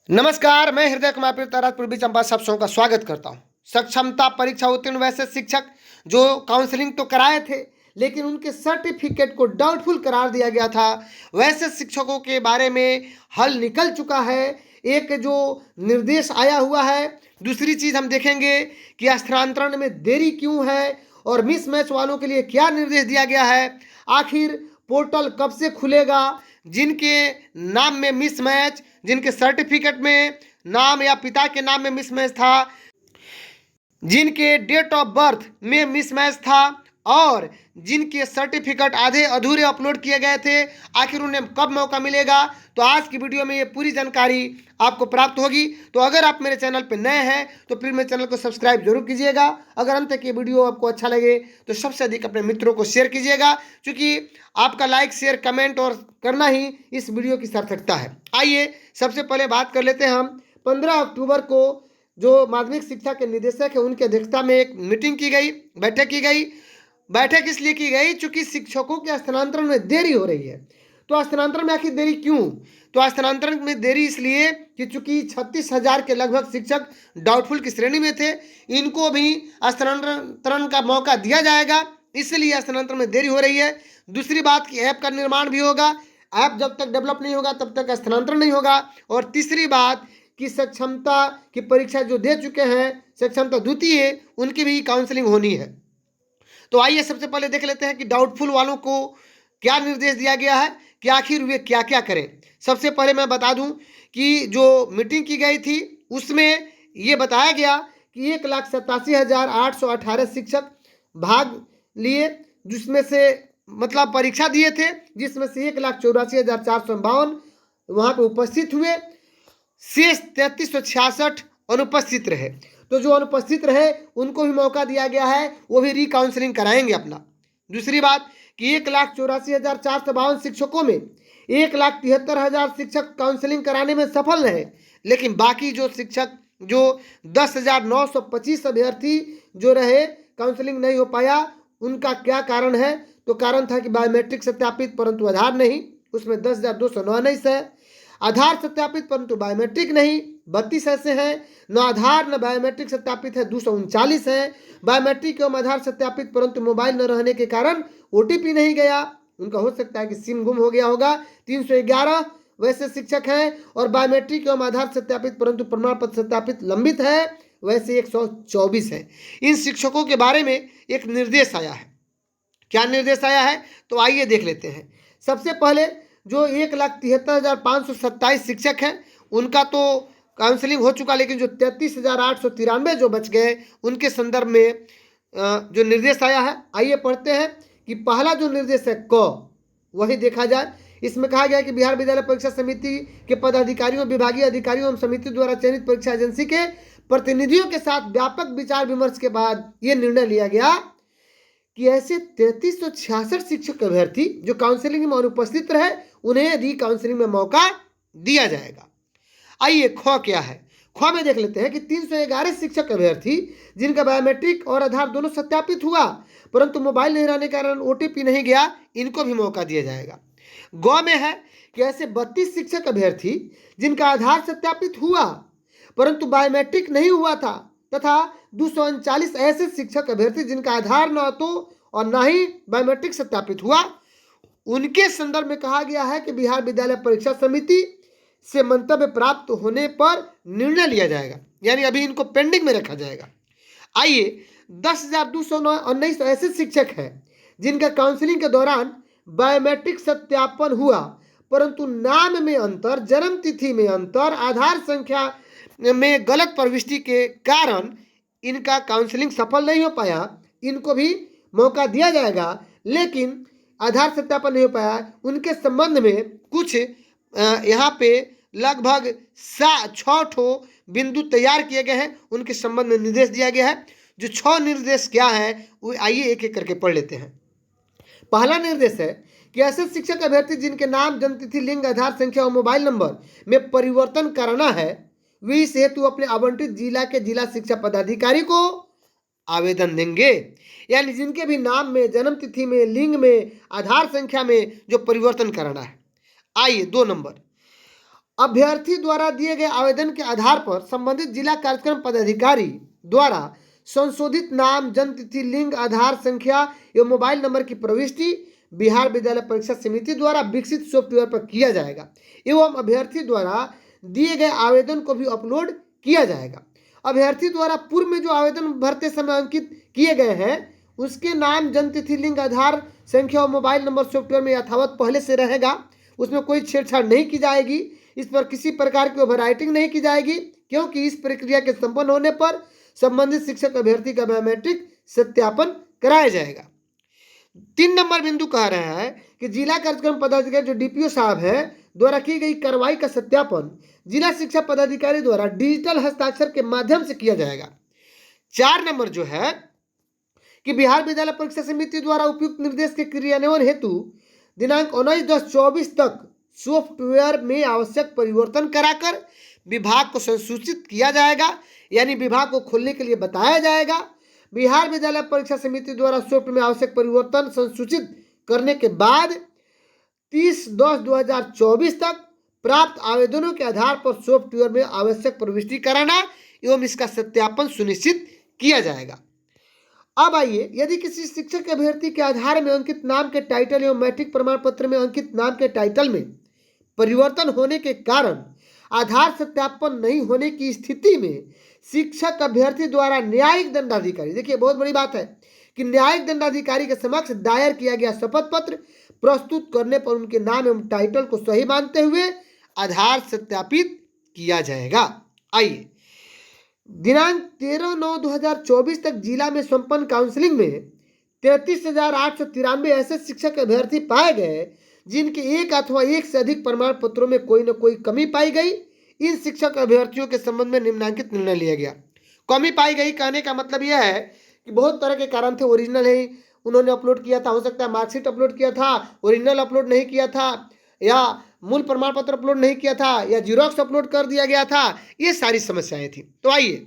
नमस्कार, मैं हृदय कुमार पीरताराज पूर्वी चंपा सब का स्वागत करता हूं। सक्षमता परीक्षा उत्तीर्ण वैसे शिक्षक जो काउंसलिंग तो कराए थे, लेकिन उनके सर्टिफिकेट को डाउटफुल करार दिया गया था। वैसे शिक्षकों के बारे में हल निकल चुका है, एक जो निर्देश आया हुआ है। दूसरी चीज हम देखेंगे कि स्थानांतरण में देरी क्यों है और मिसमैच वालों के लिए क्या निर्देश दिया गया है। आखिर पोर्टल कब से खुलेगा, जिनके नाम में मिसमैच, जिनके सर्टिफिकेट में नाम या पिता के नाम में मिसमैच था, जिनके डेट ऑफ बर्थ में मिसमैच था और जिनके सर्टिफिकेट आधे अधूरे अपलोड किए गए थे, आखिर उन्हें कब मौका मिलेगा। तो आज की वीडियो में ये पूरी जानकारी आपको प्राप्त होगी। तो अगर आप मेरे चैनल पर नए हैं तो फिर मेरे चैनल को सब्सक्राइब जरूर कीजिएगा। अगर अंत तक ये वीडियो आपको अच्छा लगे तो सबसे अधिक अपने मित्रों को शेयर कीजिएगा, क्योंकि आपका लाइक, शेयर, कमेंट और करना ही इस वीडियो की सार्थकता है। आइए सबसे पहले बात कर लेते हैं हम 15 अक्टूबर को जो माध्यमिक शिक्षा के निदेशक है उनकी अध्यक्षता में एक मीटिंग की गई, बैठक की गई। बैठक इसलिए की गई चूंकि शिक्षकों के स्थानांतरण में देरी हो रही है। तो स्थानांतरण में आखिर देरी क्यों? तो स्थानांतरण में देरी इसलिए कि चूंकि 36,000 के लगभग शिक्षक डाउटफुल की श्रेणी में थे, इनको भी स्थानांतरण का मौका दिया जाएगा, इसलिए स्थानांतरण में देरी हो रही है। दूसरी बात कि ऐप का निर्माण भी होगा, ऐप जब तक डेवलप नहीं होगा तब तक स्थानांतरण नहीं होगा। और तीसरी बात कि सक्षमता की परीक्षा जो दे चुके हैं, सक्षमता द्वितीय, उनकी भी काउंसलिंग होनी है। तो आइए सबसे पहले देख लेते हैं कि डाउटफुल वालों को क्या निर्देश दिया गया है कि आखिर वे क्या क्या करें। सबसे पहले मैं बता दूं कि जो मीटिंग की गई थी उसमें ये बताया गया कि 1,87,818 शिक्षक भाग लिए, जिसमें से मतलब परीक्षा दिए थे, जिसमें से 1,84,452 वहाँ पे उपस्थित हुए, शेष 3,366 अनुपस्थित रहे। तो जो अनुपस्थित रहे उनको भी मौका दिया गया है, वो भी रिकाउंसलिंग कराएंगे अपना। दूसरी बात कि 1,84,452 शिक्षकों में 1,73,000 शिक्षक काउंसलिंग कराने में सफल रहे, लेकिन बाकी जो शिक्षक जो 10,925 अभ्यर्थी जो रहे काउंसलिंग नहीं हो पाया, उनका क्या कारण है? तो कारण था कि बायोमेट्रिक सत्यापित परंतु आधार नहीं, उसमें 10,219 है। आधार सत्यापित परंतु बायोमेट्रिक नहीं, 32 ऐसे हैं। न आधार न बायोमेट्रिक सत्यापित है, 239 है। बायोमेट्रिक एवं आधार सत्यापित परंतु मोबाइल न रहने के कारण ओटीपी नहीं गया, उनका हो सकता है कि सिम गुम हो गया होगा, 311 वैसे शिक्षक हैं। और बायोमेट्रिक एवं आधार सत्यापित परंतु प्रमाण पत्र सत्यापित लंबित है, वैसे 124 है। इन शिक्षकों के बारे में एक निर्देश आया है। क्या निर्देश आया है? तो आइए देख लेते हैं। सबसे पहले जो 1,73,527 शिक्षक हैं उनका तो काउंसलिंग हो चुका, लेकिन जो 33,893 जो बच गए उनके संदर्भ में जो निर्देश आया है, आइए पढ़ते हैं कि पहला जो निर्देश है क, वही देखा जाए। इसमें कहा गया कि बिहार विद्यालय परीक्षा समिति के पदाधिकारियों, विभागीय अधिकारियों एवं समिति द्वारा चयनित परीक्षा एजेंसी के प्रतिनिधियों के साथ व्यापक विचार विमर्श के बाद यह निर्णय लिया गया कि ऐसे 3,366 शिक्षक अभ्यर्थी जो काउंसलिंग में अनुपस्थित रहे उन्हें रिकाउंसलिंग में मौका दिया जाएगा। आइए ख क्या है। ख में देख लेते हैं कि 311 शिक्षक अभ्यर्थी जिनका बायोमेट्रिक और आधार दोनों सत्यापित हुआ परंतु मोबाइल नहीं रहने के कारण ओटीपी नहीं गया, इनको भी मौका दिया जाएगा। ग में है कि ऐसे 32 शिक्षक अभ्यर्थी जिनका आधार सत्यापित हुआ परंतु बायोमेट्रिक नहीं हुआ था, तथा 239 ऐसे शिक्षक अभ्यर्थी जिनका आधार न तो और न ही बायोमेट्रिक सत्यापित हुआ, उनके संदर्भ में कहा गया है कि बिहार विद्यालय परीक्षा समिति से मंतव्य प्राप्त होने पर निर्णय लिया जाएगा, यानी अभी इनको पेंडिंग में रखा जाएगा। आइए 10,219 ऐसे शिक्षक हैं जिनका काउंसलिंग के दौरान बायोमेट्रिक सत्यापन हुआ परंतु नाम में अंतर, जन्म तिथि में अंतर, आधार संख्या में गलत प्रविष्टि के कारण इनका काउंसलिंग सफल नहीं हो पाया, इनको भी मौका दिया जाएगा। लेकिन आधार सत्यापन नहीं हो पाया, उनके संबंध में कुछ यहाँ पे लगभग 6 ठो बिंदु तैयार किए गए हैं, उनके संबंध में निर्देश दिया गया है। जो 6 निर्देश क्या है वो आइए एक एक करके पढ़ लेते हैं। पहला निर्देश है कि ऐसे शिक्षक अभ्यर्थी जिनके नाम, जन्मतिथि, लिंग, आधार संख्या और मोबाइल नंबर में परिवर्तन करना है, वे इस हेतु अपने आवंटित जिला के जिला शिक्षा पदाधिकारी को आवेदन देंगे। यानी जिनके भी नाम में, जन्म तिथि में, लिंग में, आधार संख्या में जो परिवर्तन करना है। आइए 2 नंबर, अभ्यर्थी द्वारा दिए गए आवेदन के आधार पर संबंधित जिला कार्यक्रम पदाधिकारी द्वारा संशोधित नाम, जन्मतिथि, लिंग, आधार संख्या एवं मोबाइल नंबर की प्रविष्टि बिहार विद्यालय परीक्षा समिति द्वारा विकसित सॉफ्टवेयर पर किया जाएगा एवं अभ्यर्थी द्वारा दिए गए आवेदन को भी अपलोड किया जाएगा। अभ्यर्थी द्वारा पूर्व में जो आवेदन भरते समय अंकित किए गए हैं उसके नाम, जन्मतिथि, लिंग, आधार संख्या और मोबाइल नंबर सॉफ्टवेयर में यथावत पहले से रहेगा, उसमें कोई छेड़छाड़ नहीं की जाएगी, इस पर किसी प्रकार की ओवरराइटिंग नहीं की जाएगी, क्योंकि इस प्रक्रिया के संपन्न होने पर संबंधित शिक्षक अभ्यर्थी का बायोमेट्रिक सत्यापन कराया जाएगा। 3 नंबर बिंदु कह रहा है कि जिला कार्यक्रम पदाधिकारी जो डीपीओ साहब है द्वारा की गई कार्रवाई का सत्यापन जिला शिक्षा पदाधिकारी द्वारा डिजिटल हस्ताक्षर के माध्यम से किया जाएगा। 4 नंबर जो है कि बिहार विद्यालय परीक्षा समिति द्वारा उपयुक्त निर्देश के क्रियान्वयन हेतु दिनांक 19/10/24 तक सॉफ्टवेयर में आवश्यक परिवर्तन कराकर विभाग को संसूचित किया जाएगा, यानी विभाग को खोलने के लिए बताया जाएगा। बिहार विद्यालय परीक्षा समिति द्वारा सॉफ्टवेयर में आवश्यक परिवर्तन संसूचित करने के बाद 30/10/2024 तक प्राप्त आवेदनों के आधार पर सॉफ्टवेयर में आवश्यक प्रविष्टि कराना एवं इसका सत्यापन सुनिश्चित किया जाएगा। अब आइए, यदि किसी शिक्षक अभ्यर्थी के आधार में अंकित नाम के टाइटल एवं मैट्रिक प्रमाण पत्र में अंकित नाम के टाइटल में परिवर्तन होने के कारण आधार सत्यापन नहीं होने की स्थिति में शिक्षक अभ्यर्थी द्वारा न्यायिक दंडाधिकारी, देखिए बहुत बड़ी बात है कि न्यायिक दंडाधिकारी के समक्ष दायर किया गया शपथ पत्र प्रस्तुत करने पर उनके नाम एवं टाइटल को सही मानते हुए आधार सत्यापित किया जाएगा। आइए, दिनांक 13/9/2024 तक जिला में संपन्न काउंसलिंग में 33,893 ऐसे शिक्षक अभ्यर्थी पाए गए जिनके एक अथवा एक से अधिक प्रमाण पत्रों में कोई न कोई कमी पाई गई। इन शिक्षक अभ्यर्थियों के संबंध में निम्नलिखित निर्णय लिया गया। कमी पाई गई कहने का मतलब यह है कि बहुत तरह के कारण थे, ओरिजिनल है उन्होंने अपलोड किया था, हो सकता है मार्कशीट अपलोड किया था, ओरिजिनल अपलोड नहीं किया था, या मूल प्रमाण पत्र अपलोड नहीं किया था, या जीरोक्स अपलोड कर दिया गया था, ये सारी समस्याएं थी। तो आइए,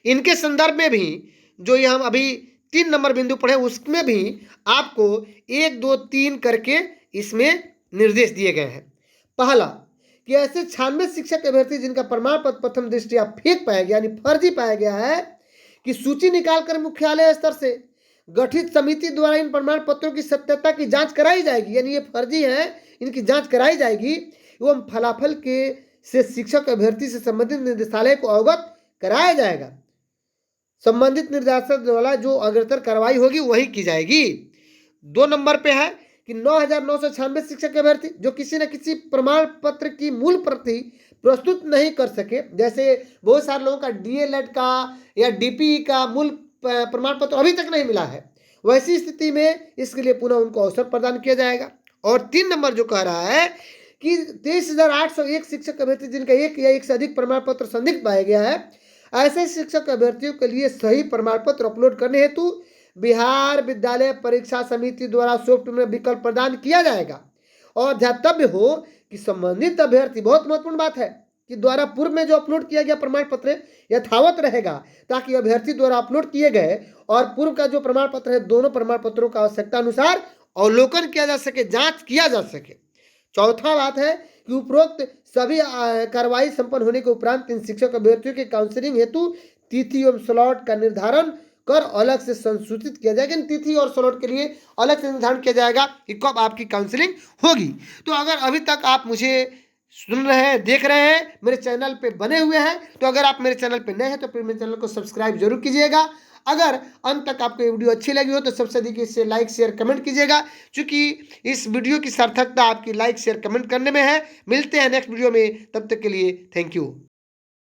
इनके संदर्भ में भी जो ये हम अभी 3 नंबर बिंदु पढ़े उसमें भी आपको 1, 2, 3 करके इसमें निर्देश दिए गए हैं। पहला कि ऐसे 96 शिक्षक अभ्यर्थी जिनका प्रमाण पत्र प्रथम दृष्टया फेक पाया गया, यानी फर्जी पाया गया है, कि सूची निकालकर मुख्यालय स्तर से गठित समिति द्वारा इन प्रमाण पत्रों की सत्यता की जांच कराई जाएगी, यानी ये फर्जी है, इनकी जांच कराई जाएगी एवं फलाफल के से शिक्षक अभ्यर्थी से संबंधित निदेशालय को अवगत कराया जाएगा। संबंधित निर्देशक द्वारा जो अग्रतर कार्रवाई होगी वही की जाएगी। 2 नंबर पे है कि 9,996 शिक्षक अभ्यर्थी जो किसी न किसी प्रमाण पत्र की मूल प्रति प्रस्तुत नहीं कर सके, जैसे बहुत सारे लोगों का डीएलएड का या डीपीई का मूल प्रमाण पत्र अभी तक नहीं मिला है, वैसी स्थिति में इसके लिए पुनः उनको अवसर प्रदान किया जाएगा। और 3 नंबर जो कह रहा है कि 23,801 शिक्षक अभ्यर्थी जिनका एक या एक से अधिक प्रमाण पत्र संदिग्ध पाया गया है, ऐसे शिक्षक अभ्यर्थियों के लिए सही प्रमाण पत्र अपलोड करने हेतु बिहार विद्यालय परीक्षा समिति द्वारा सॉफ्टवेयर में विकल्प प्रदान किया जाएगा। और ध्यातव्य हो कि संबंधित अभ्यर्थी, बहुत महत्वपूर्ण बात है कि द्वारा पूर्व में जो अपलोड किया गया प्रमाण पत्र यथावत रहेगा, ताकि अभ्यर्थी द्वारा अपलोड किए गए और पूर्व का जो प्रमाण पत्र है दोनों प्रमाण पत्रों का आवश्यकता अनुसार अवलोकन किया जा सके, जांच किया जा सके। चौथा बात है कि उपरोक्त सभी कार्रवाई संपन्न होने के उपरांत इन शिक्षक अभ्यर्थियों के काउंसलिंग हेतु तिथि एवं स्लॉट का निर्धारण कर अलग से संसूचित किया जाएगा। तिथि और स्लॉट के लिए अलग से निर्धारण किया जाएगा कि कब आपकी काउंसलिंग होगी। तो अगर अभी तक आप मुझे सुन रहे हैं, देख रहे हैं, मेरे चैनल पे बने हुए हैं, तो अगर आप मेरे चैनल पे नए हैं तो फिर मेरे चैनल को सब्सक्राइब जरूर कीजिएगा। अगर अंत तक आपको ये वीडियो अच्छी लगी हो तो सबसे अधिक इसे लाइक शेयर कमेंट कीजिएगा, क्योंकि इस वीडियो की सार्थकता आपकी लाइक शेयर कमेंट करने में है। मिलते हैं नेक्स्ट वीडियो में, तब तक के लिए थैंक यू।